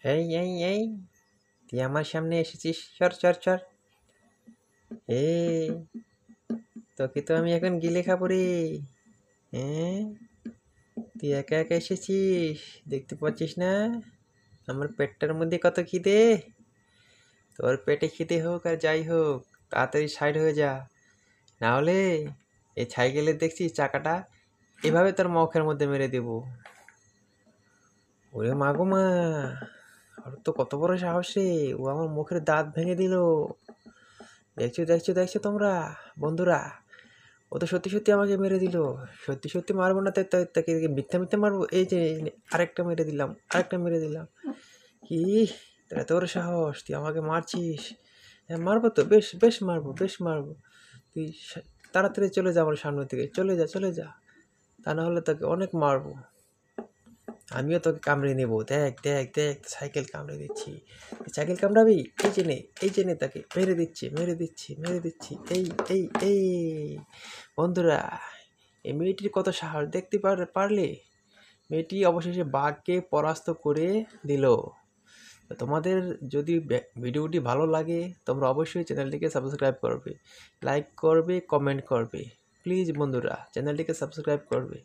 এই তুই আমার সামনে এসেছিস, চর চর চর। এই তোকে তো আমি এখন গিলে খাবো রে। হ্যাঁ, তুই একা একা এসেছিস, দেখতে পাচ্ছিস না আমার পেটটার মধ্যে কত খিদে। তোর পেটে খিদে হোক আর যাই হোক, তাড়াতাড়ি সাইড হয়ে যা, না হলে এই সাইকেলের দেখছিস চাকাটা এভাবে তোর মুখের মধ্যে মেরে দেবো। ওরে মা গো মা, ওর তো কত বড় সাহস রে, ও আমার মুখের দাঁত ভেঙে দিল। দেখছো দেখছো দেখছো তোমরা বন্ধুরা, ও তো সত্যি সত্যি আমাকে মেরে দিল। সত্যি সত্যি মারবো না তাকে মিথ্যা মিথ্যা মারবো। এই যে আরেকটা মেরে দিলাম, আরেকটা মেরে দিলাম। কি তোর এত বড় সাহস, তুই আমাকে মারছিস? হ্যাঁ মারবো তো, বেশ বেশ মারবো, বেশ মারবো। তুই তাড়াতাড়ি চলে যা আমার সামনে থেকে, চলে যা চলে যা, তা না হলে তোকে অনেক মারবো। আমিও তোকে কামড়ে নেবো, দেখ দেখ দেখ সাইকেল কামড়ে দিচ্ছি। সাইকেল কামড়াবি? এই যে নে তাকে মেরে দিচ্ছি মেরে দিচ্ছি মেরে দিচ্ছি। এই এই এই বন্ধুরা, এই মেয়েটির কত সাহস দেখতে পারলে? মেয়েটি অবশেষে বাঘকে পরাস্ত করে দিল। তো তোমাদের যদি ভিডিওটি ভালো লাগে, তোমরা অবশ্যই চ্যানেলটিকে সাবস্ক্রাইব করবে, লাইক করবে, কমেন্ট করবে। প্লিজ বন্ধুরা চ্যানেলটিকে সাবস্ক্রাইব করবে।